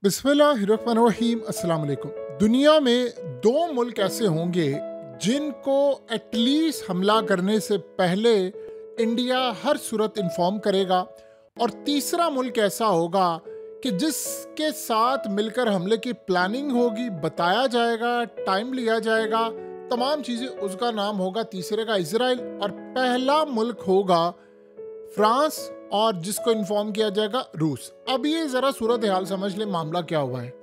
बिस्मिल्लाहिर्रहमानिर्रहीम। अस्सलाम वालेकुम। दुनिया में दो मुल्क ऐसे होंगे जिनको एटलीस्ट हमला करने से पहले इंडिया हर सूरत इन्फॉर्म करेगा, और तीसरा मुल्क ऐसा होगा कि जिसके साथ मिलकर हमले की प्लानिंग होगी, बताया जाएगा, टाइम लिया जाएगा, तमाम चीज़ें, उसका नाम होगा तीसरे का इजराइल, और पहला मुल्क होगा फ्रांस, और जिसको इन्फॉर्म किया जाएगा रूस। अब ये जरा सूरत हाल समझ ले, मामला क्या हुआ है।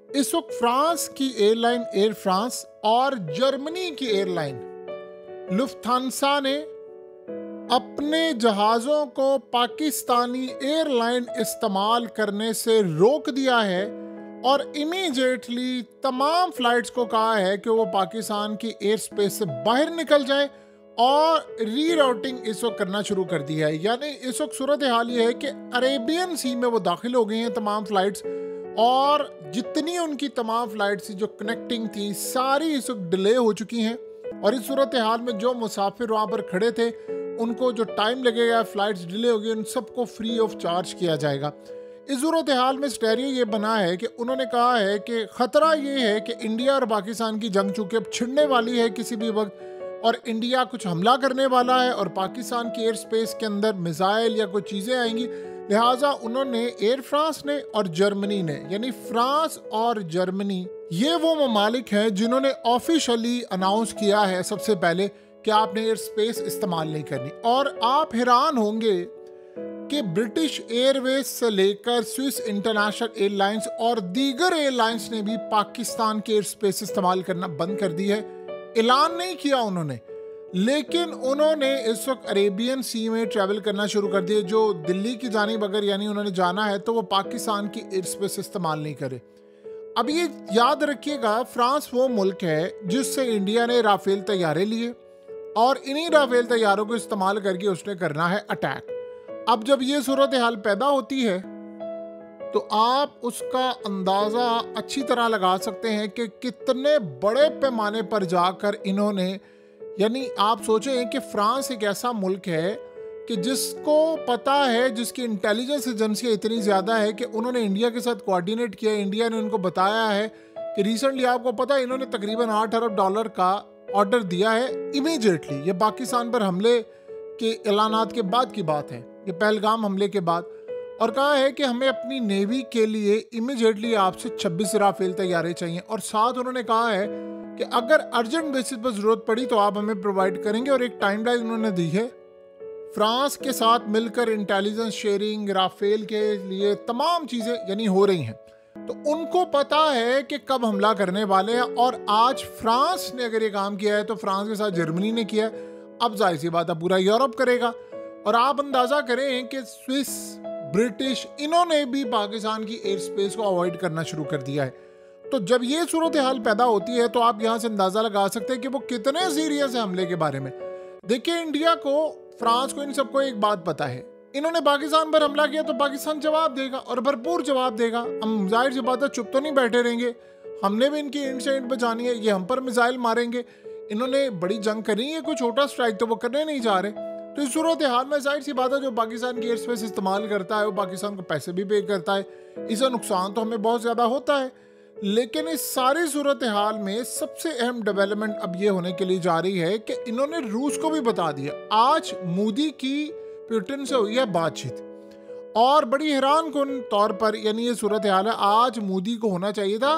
इस वक्त फ्रांस की एयरलाइन एयर फ्रांस और जर्मनी की एयरलाइन लुफ्थांसा ने अपने जहाज़ों को पाकिस्तानी एयरलाइन इस्तेमाल करने से रोक दिया है, और इमीडिएटली तमाम फ्लाइट्स को कहा है कि वो पाकिस्तान की एयर स्पेस से बाहर निकल जाएं, और रीराउटिंग इस वक्त करना शुरू कर दिया है। यानी इस वक्त सूरत हाल ये है कि अरेबियन सी में वो दाखिल हो गई हैं तमाम फ्लाइट्स, और जितनी उनकी तमाम फ्लाइट्स जो कनेक्टिंग थी सारी इस वक्त डिले हो चुकी हैं। और इस सूरत हाल में जो मुसाफिर वहाँ पर खड़े थे, उनको जो टाइम लगेगा, फ्लाइट्स डिले हो गई, उन सबको फ्री ऑफ चार्ज किया जाएगा। इस सूरत हाल में स्टेरियो ये बना है कि उन्होंने कहा है कि ख़तरा ये है कि इंडिया और पाकिस्तान की जंग चूँकि अब छिड़ने वाली है किसी भी वक्त, और इंडिया कुछ हमला करने वाला है और पाकिस्तान की एयर स्पेस के अंदर मिसाइल या कुछ चीज़ें आएंगी, लिहाजा उन्होंने एयर फ्रांस ने और जर्मनी ने, यानी फ्रांस और जर्मनी, ये वो ममालिक हैं जिन्होंने ऑफिशियली अनाउंस किया है सबसे पहले कि आपने एयर स्पेस इस्तेमाल नहीं करनी। और आप हैरान होंगे कि ब्रिटिश एयरवेज से लेकर स्विस इंटरनेशनल एयरलाइंस और दीगर एयरलाइंस ने भी पाकिस्तान की एयर स्पेस इस्तेमाल करना बंद कर दी है। ऐलान नहीं किया उन्होंने, लेकिन उन्होंने इस वक्त अरेबियन सी में ट्रैवल करना शुरू कर दिया। जो दिल्ली की जानिब अगर यानी उन्होंने जाना है तो वो पाकिस्तान की एयर स्पेस इस्तेमाल नहीं करे। अब ये याद रखिएगा, फ्रांस वो मुल्क है जिससे इंडिया ने राफेल तैयारे लिए, और इन्हीं राफेल तैयारों को इस्तेमाल करके उसने करना है अटैक। अब जब ये सूरत हाल पैदा होती है तो आप उसका अंदाज़ा अच्छी तरह लगा सकते हैं कि कितने बड़े पैमाने पर जाकर इन्होंने, यानी आप सोचें कि फ्रांस एक ऐसा मुल्क है कि जिसको पता है, जिसकी इंटेलिजेंस एजेंसी इतनी ज़्यादा है कि उन्होंने इंडिया के साथ कोऑर्डिनेट किया। इंडिया ने उनको बताया है कि रिसेंटली आपको पता है इन्होंने तकरीबन $8 अरब का ऑर्डर दिया है इमीडिएटली। ये पाकिस्तान पर हमले के ऐलानात के बाद की बात है, ये पहलगाम हमले के बाद, और कहा है कि हमें अपनी नेवी के लिए इमीडिएटली आपसे 26 राफेल तैयारे चाहिए। और साथ उन्होंने कहा है कि अगर अर्जेंट बेसिस पर ज़रूरत पड़ी तो आप हमें प्रोवाइड करेंगे, और एक टाइमलाइन उन्होंने दी है। फ्रांस के साथ मिलकर इंटेलिजेंस शेयरिंग, राफेल के लिए तमाम चीज़ें यानी हो रही हैं, तो उनको पता है कि कब हमला करने वाले हैं। और आज फ्रांस ने अगर ये काम किया है तो फ्रांस के साथ जर्मनी ने किया, अब जाहिर सी बात है पूरा यूरोप करेगा। और आप अंदाज़ा करें कि स्विस, ब्रिटिश, इन्होंने भी पाकिस्तान की एयर स्पेस को अवॉइड करना शुरू कर दिया है। तो जब ये सूरत हाल पैदा होती है तो आप यहाँ से अंदाज़ा लगा सकते हैं कि वो कितने सीरियस है हमले के बारे में। देखिए, इंडिया को, फ्रांस को, इन सबको एक बात पता है, इन्होंने पाकिस्तान पर हमला किया तो पाकिस्तान जवाब देगा, और भरपूर जवाब देगा। हम जाहिर सी बात है चुप तो नहीं बैठे रहेंगे, हमने भी इनकी इंट से इंट बचानी है। ये हम पर मिसाइल मारेंगे, इन्होंने बड़ी जंग करनी है, कोई छोटा स्ट्राइक तो वो करने नहीं जा रहे। तो इस सूरत हाल में जाहिर सी बात है जो पाकिस्तान की एयर स्पेस इस्तेमाल करता है वो पाकिस्तान को पैसे भी पे करता है, इसका नुकसान तो हमें बहुत ज़्यादा होता है। लेकिन इस सारी सूरत हाल में सबसे अहम डेवलपमेंट अब ये होने के लिए जा रही है कि इन्होंने रूस को भी बता दिया। आज मोदी की पुतिन से हुई है बातचीत, और बड़ी हैरान कुन तौर पर, यानी ये सूरत हाल है, आज मोदी को होना चाहिए था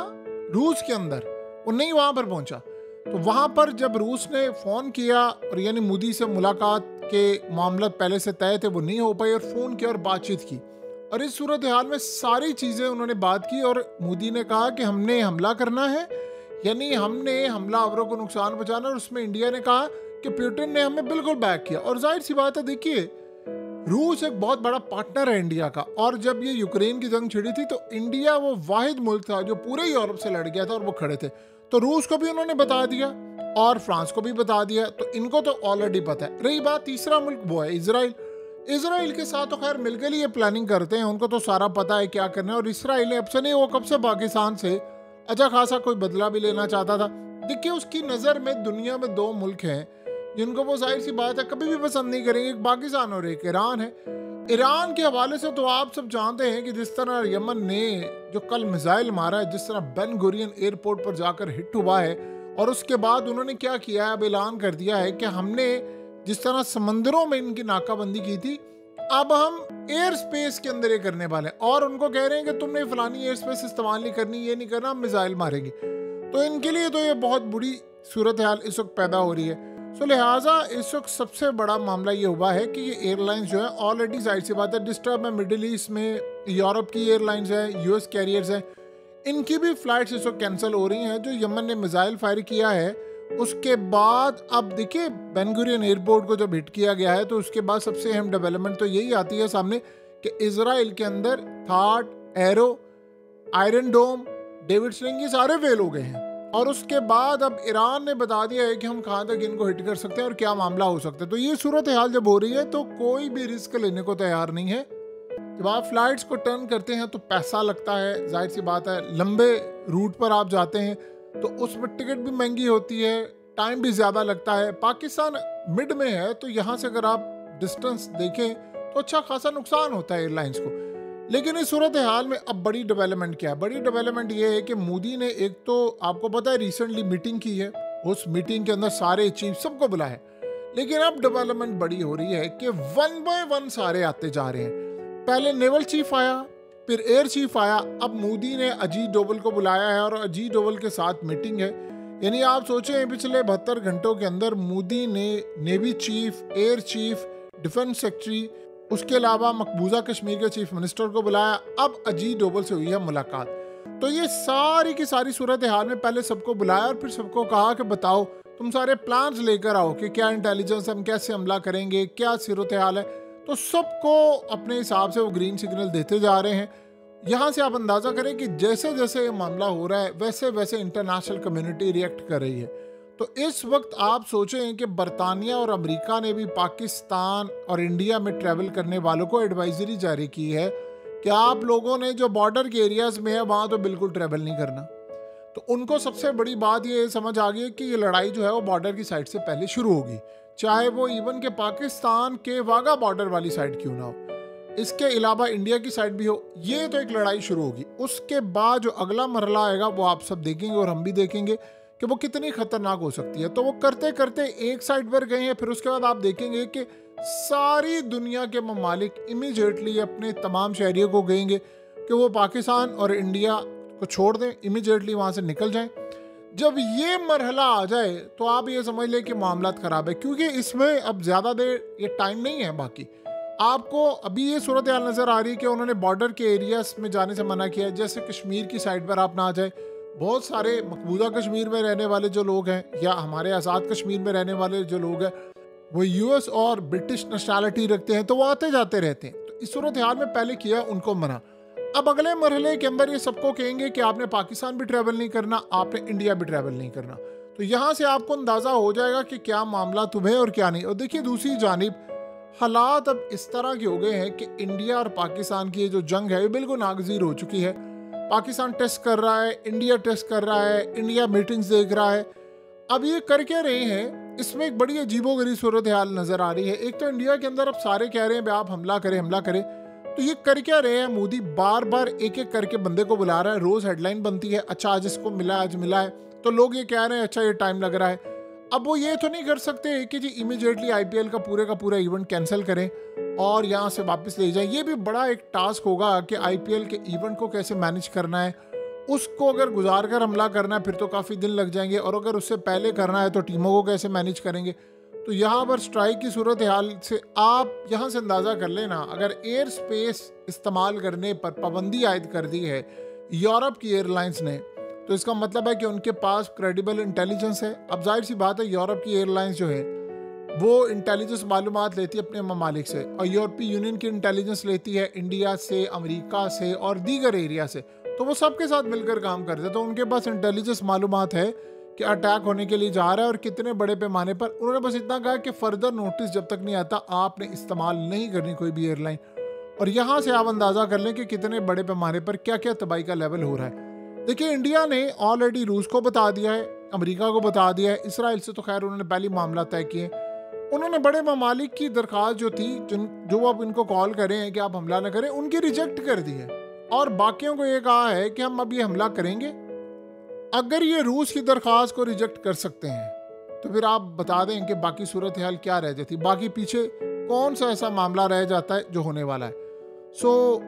रूस के अंदर, वो नहीं वहाँ पर पहुँचा। तो वहाँ पर जब रूस ने फ़ोन किया, और यानी मोदी से मुलाकात के मामला पहले से तय थे, वो नहीं हो पाई, और फ़ोन किया और बातचीत की, और इस सूरत हाल में सारी चीज़ें उन्होंने बात की। और मोदी ने कहा कि हमने हमला करना है, यानी हमने हमलावरों को नुकसान पहुंचाना, और उसमें इंडिया ने कहा कि पुतिन ने हमें बिल्कुल बैक किया। और जाहिर सी बात है, देखिए, रूस एक बहुत बड़ा पार्टनर है इंडिया का, और जब ये यूक्रेन की जंग छिड़ी थी तो इंडिया वो वाहिद मुल्क था जो पूरे यूरोप से लड़ गया था, और वो खड़े थे। तो रूस को भी उन्होंने बता दिया और फ्रांस को भी बता दिया, तो इनको तो ऑलरेडी पता है। रही बात तीसरा मुल्क, वो है इजराइल। इजराइल के साथ तो खैर मिलकर ही ये प्लानिंग करते हैं, उनको तो सारा पता है क्या करना है। और इसराइल ने अब से नहीं, वो कब से पाकिस्तान से अच्छा खासा कोई बदला भी लेना चाहता था। देखिए, उसकी नज़र में दुनिया में दो मुल्क हैं जिनको वो जाहिर सी बात है कभी भी पसंद नहीं करेंगे, एक पाकिस्तान और एक ईरान है। ईरान के हवाले से तो आप सब जानते हैं कि जिस तरह यमन ने जो कल मिसाइल मारा है, जिस तरह बेन गुरियन एयरपोर्ट पर जाकर हिट हुआ है, और उसके बाद उन्होंने क्या किया है, अब ऐलान कर दिया है कि हमने जिस तरह समंदरों में इनकी नाकाबंदी की थी, अब हम एयर स्पेस के अंदर ये करने वाले हैं, और उनको कह रहे हैं कि तुमने फलानी एयर स्पेस इस्तेमाल नहीं करनी, ये नहीं करना, हम मिसाइल मारेंगे। तो इनके लिए तो ये बहुत बुरी सूरत हाल इस वक्त पैदा हो रही है। सो लिहाजा इस वक्त सबसे बड़ा मामला ये हुआ है कि ये एयरलाइंस जो है ऑलरेडी, जाहिर सी बात है, डिस्टर्ब है। मिडिल ईस्ट में यूरोप की एयरलाइंस है, यूएस कैरियर्स हैं, इनकी भी फ्लाइट्स इस वक्त कैंसिल हो रही हैं। जो यमन ने मिसाइल फायर किया है उसके बाद, अब देखिए बेन गुरियन एयरपोर्ट को जब हिट किया गया है तो उसके बाद सबसे अहम डेवलपमेंट तो यही आती है सामने कि इजराइल के अंदर थाट, Arrow, Iron Dome, David Sling, ये सारे फेल हो गए हैं। और उसके बाद अब ईरान ने बता दिया है कि हम कहाँ तक इनको हिट कर सकते हैं और क्या मामला हो सकता है। तो ये सूरत हाल जब हो रही है तो कोई भी रिस्क लेने को तैयार नहीं है। जब आप फ्लाइट्स को टर्न करते हैं तो पैसा लगता है, जाहिर सी बात है। लंबे रूट पर आप जाते हैं तो उसमें टिकट भी महंगी होती है, टाइम भी ज़्यादा लगता है। पाकिस्तान मिड में है तो यहाँ से अगर आप डिस्टेंस देखें तो अच्छा खासा नुकसान होता है एयरलाइंस को। लेकिन इस सूरत हाल में अब बड़ी डेवलपमेंट क्या है? बड़ी डेवलपमेंट ये है कि मोदी ने एक तो आपको पता है रिसेंटली मीटिंग की है, उस मीटिंग के अंदर सारे चीफ सबको बुलाया है। लेकिन अब डेवलपमेंट बड़ी हो रही है कि 1 बाय 1 सारे आते जा रहे हैं। पहले नेवल चीफ आया, फिर एयर चीफ आया, अब मोदी ने अजीत डोवल को बुलाया है और अजीत डोवल के साथ मीटिंग है। यानी आप सोचें पिछले 72 घंटों के अंदर मोदी ने navy chief, air chief, defence secretary, उसके अलावा मकबूजा कश्मीर के चीफ मिनिस्टर को बुलाया, अब अजीत डोवल से हुई है मुलाकात। तो ये सारी की सारी सूरत हाल में पहले सबको बुलाया और फिर सबको कहा कि बताओ तुम सारे प्लान्स लेकर आओ कि क्या इंटेलिजेंस, हम कैसे हमला करेंगे, क्या सूरत हाल है। तो सबको अपने हिसाब से वो ग्रीन सिग्नल देते जा रहे हैं। यहाँ से आप अंदाज़ा करें कि जैसे जैसे ये मामला हो रहा है वैसे वैसे इंटरनेशनल कम्युनिटी रिएक्ट कर रही है। तो इस वक्त आप सोचें कि बरतानिया और अमेरिका ने भी पाकिस्तान और इंडिया में ट्रैवल करने वालों को एडवाइजरी जारी की है कि आप लोगों ने जो बॉर्डर के एरियाज़ में है वहाँ तो बिल्कुल ट्रैवल नहीं करना। तो उनको सबसे बड़ी बात ये समझ आ गई कि ये लड़ाई जो है वो बॉर्डर की साइड से पहले शुरू होगी, चाहे वो इवन के पाकिस्तान के वाघा बॉर्डर वाली साइड क्यों ना हो, इसके अलावा इंडिया की साइड भी हो, ये तो एक लड़ाई शुरू होगी। उसके बाद जो अगला मरला आएगा वो आप सब देखेंगे और हम भी देखेंगे कि वो कितनी खतरनाक हो सकती है। तो वो करते करते एक साइड पर गए हैं, फिर उसके बाद आप देखेंगे कि सारी दुनिया के ममालिक इमीडिएटली अपने तमाम शहरियों को कहेंगे कि वो पाकिस्तान और इंडिया को छोड़ दें, इमीडिएटली वहाँ से निकल जाएं। जब ये मरहला आ जाए तो आप ये समझ लें कि मामला ख़राब है, क्योंकि इसमें अब ज़्यादा देर ये टाइम नहीं है। बाकी आपको अभी ये सूरत हाल नज़र आ रही है कि उन्होंने बॉर्डर के एरियाज में जाने से मना किया है। जैसे कश्मीर की साइड पर आप ना आ जाए, बहुत सारे मकबूजा कश्मीर में रहने वाले जो लोग हैं या हमारे आज़ाद कश्मीर में रहने वाले जो लोग हैं वो यूएस और ब्रिटिश नेशनैलिटी रखते हैं, तो वो आते जाते रहते हैं। तो इस सूरत हाल में पहले किया उनको मना। अब अगले मरहले के अंदर ये सबको कहेंगे कि आपने पाकिस्तान भी ट्रैवल नहीं करना, आपने इंडिया भी ट्रैवल नहीं करना। तो यहाँ से आपको अंदाज़ा हो जाएगा कि क्या मामला तुम्हें और क्या नहीं। और देखिए दूसरी जानिब हालात अब इस तरह के हो गए हैं कि इंडिया और पाकिस्तान की जो जंग है ये बिल्कुल नागजीर हो चुकी है। पाकिस्तान टेस्ट कर रहा है, इंडिया टेस्ट कर रहा है, इंडिया मीटिंग्स देख रहा है। अब ये कर क्या रहे हैं, इसमें एक बड़ी अजीबोगरीब सूरत हाल नज़र आ रही है। एक तो इंडिया के अंदर अब सारे कह रहे हैं आप हमला करें, हमला करें। तो ये कर क्या रहे हैं, मोदी बार बार एक एक करके बंदे को बुला रहा है। रोज़ हेडलाइन बनती है, अच्छा आज इसको मिला, आज मिला है, तो लोग ये कह रहे हैं अच्छा ये टाइम लग रहा है। अब वो ये तो नहीं कर सकते कि जी इमीडिएटली आईपीएल का पूरा इवेंट कैंसिल करें और यहाँ से वापस ले जाएं। ये भी बड़ा एक टास्क होगा कि आईपीएल के इवेंट को कैसे मैनेज करना है। उसको अगर गुजार कर हमला करना है फिर तो काफ़ी दिन लग जाएंगे, और अगर उससे पहले करना है तो टीमों को कैसे मैनेज करेंगे। तो यहाँ पर स्ट्राइक की सूरत हाल से आप यहाँ से अंदाज़ा कर लेना, अगर एयर स्पेस इस्तेमाल करने पर पाबंदी आयद कर दी है यूरोप की एयरलाइंस ने, तो इसका मतलब है कि उनके पास क्रेडिबल इंटेलिजेंस है। अब जाहिर सी बात है यूरोप की एयरलाइंस जो है वो इंटेलिजेंस मालूमात लेती है अपने ममालिक से, और यूरोपीय यूनियन की इंटेलिजेंस लेती है इंडिया से, अमेरिका से और दीगर एरिया से। तो वो सबके साथ मिलकर काम करते हैं। तो उनके पास इंटेलिजेंस मालूमात है कि अटैक होने के लिए जा रहा है और कितने बड़े पैमाने पर। उन्होंने बस इतना कहा कि फर्दर नोटिस जब तक नहीं आता आपने इस्तेमाल नहीं करनी कोई भी एयरलाइन। और यहाँ से आप अंदाज़ा कर लें कि कितने बड़े पैमाने पर क्या क्या तबाही का लेवल हो रहा है। देखिए इंडिया ने ऑलरेडी रूस को बता दिया है, अमेरिका को बता दिया है, इसराइल से तो खैर उन्होंने पहले मामला तय किए। उन्होंने बड़े ममालिक की दरख्वास्त जो थी, जो अब इनको कॉल करें हैं कि आप हमला न करें, उनकी रिजेक्ट कर दी है और बाकियों को ये कहा है कि हम अब ये हमला करेंगे। अगर ये रूस की दरख्वास्त को रिजेक्ट कर सकते हैं तो फिर आप बता दें कि बाकी सूरत हाल क्या रह जाती, बाकी पीछे कौन सा ऐसा मामला रह जाता है जो होने वाला है।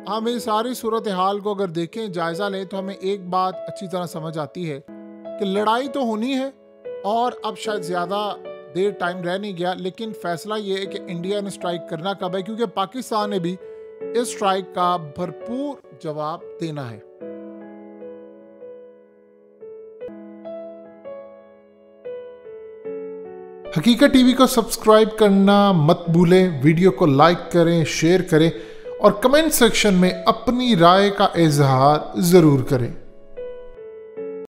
हम इस सारी सूरत हाल को अगर देखें, जायज़ा लें, तो हमें एक बात अच्छी तरह समझ आती है कि लड़ाई तो होनी है और अब शायद ज़्यादा देर टाइम रह नहीं गया, लेकिन फैसला ये है कि इंडिया ने स्ट्राइक करना कब है, क्योंकि पाकिस्तान ने भी इस स्ट्राइक का भरपूर जवाब देना है। हकीकत टीवी को सब्सक्राइब करना मत भूलें, वीडियो को लाइक करें, शेयर करें और कमेंट सेक्शन में अपनी राय का इजहार ज़रूर करें।